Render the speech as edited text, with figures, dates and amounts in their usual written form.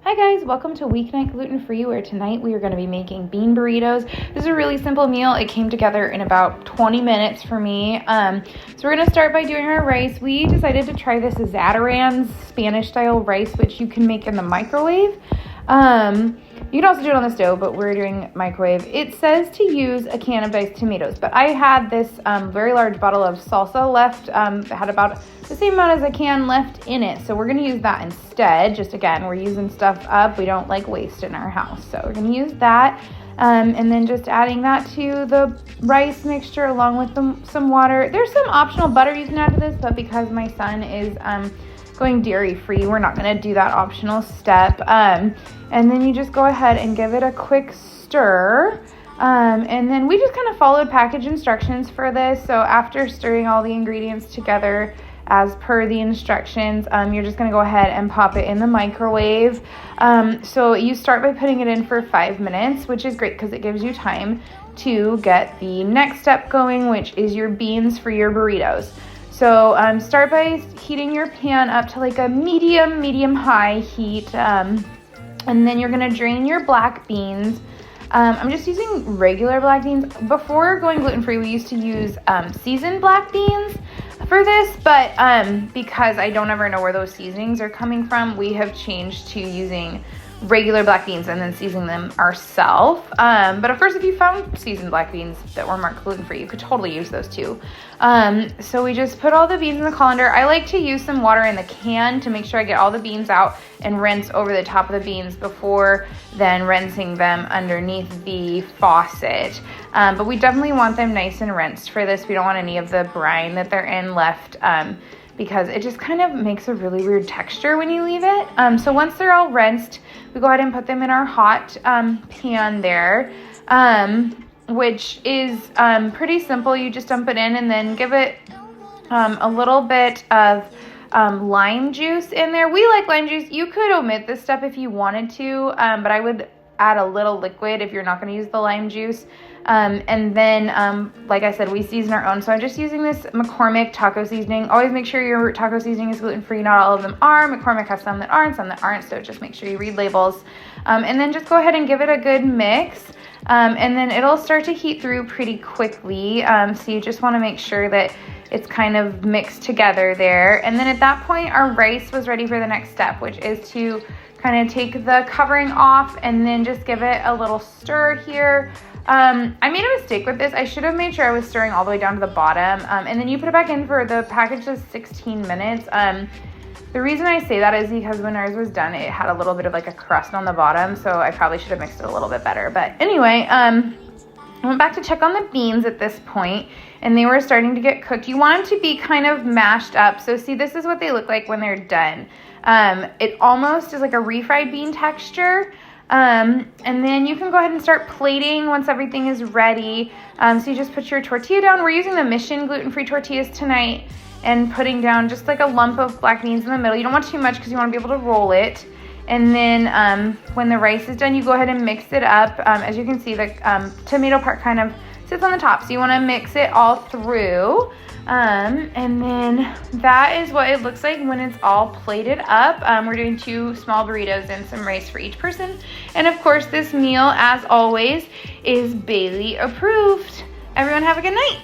Hi guys, welcome to Weeknight Gluten Free, where tonight we are going to be making bean burritos. This is a really simple meal. It came together in about 20 minutes for me. So we're going to start by doing our rice. We decided to try this Zatarain's Spanish style rice, which you can make in the microwave. You can also do it on the stove, but we're doing microwave. It says to use a can of diced tomatoes, but I had this very large bottle of salsa left. It had about the same amount as a can left in it, so we're going to use that instead. Just again, we're using stuff up. We don't like waste in our house, so we're going to use that. And then just adding that to the rice mixture along with some water. There's some optional butter you can add to this, but because my son is going dairy free, we're not going to do that optional step. And then you just go ahead and give it a quick stir. And then we just kind of followed package instructions for this. So after stirring all the ingredients together as per the instructions, you're just going to go ahead and pop it in the microwave. So you start by putting it in for 5 minutes, which is great because it gives you time to get the next step going, which is your beans for your burritos. So start by heating your pan up to like a medium-high heat. And then you're going to drain your black beans. I'm just using regular black beans. Before going gluten-free, we used to use seasoned black beans for this, but because I don't ever know where those seasonings are coming from, we have changed to using regular black beans and then seasoning them ourselves. But of course, if you found seasoned black beans that were marked gluten-free, you could totally use those too. So we just put all the beans in the colander. I like to use some water in the can to make sure I get all the beans out and rinse over the top of the beans before then rinsing them underneath the faucet. But we definitely want them nice and rinsed for this. We don't want any of the brine that they're in left, because it just kind of makes a really weird texture when you leave it. So once they're all rinsed, we go ahead and put them in our hot pan there, which is pretty simple. You just dump it in and then give it a little bit of lime juice in there. We like lime juice. You could omit this step if you wanted to, but I would add a little liquid if you're not going to use the lime juice. And then, like I said, we season our own. So I'm just using this McCormick taco seasoning. Always make sure your taco seasoning is gluten-free. Not all of them are. McCormick has some that are and some that aren't. So just make sure you read labels. And then just go ahead and give it a good mix. And then it'll start to heat through pretty quickly. So you just want to make sure that it's kind of mixed together there. And then at that point, our rice was ready for the next step, which is to kind of take the covering off and then just give it a little stir here. I made a mistake with this. I should have made sure I was stirring all the way down to the bottom. And then you put it back in for the package is 16 minutes. The reason I say that is because when ours was done, it had a little bit of like a crust on the bottom. So I probably should have mixed it a little bit better. But anyway, I went back to check on the beans at this point, and they were starting to get cooked. You want them to be kind of mashed up. So see, this is what they look like when they're done. It almost is like a refried bean texture. And then you can go ahead and start plating once everything is ready. So you just put your tortilla down. We're using the Mission gluten-free tortillas tonight and putting down just like a lump of black beans in the middle. You don't want too much because you want to be able to roll it. And then when the rice is done, you go ahead and mix it up. As you can see, the tomato part kind of sits on the top. So you want to mix it all through. And then that is what it looks like when it's all plated up. We're doing 2 small burritos and some rice for each person. And of course, this meal, as always, is Bailey approved. Everyone have a good night.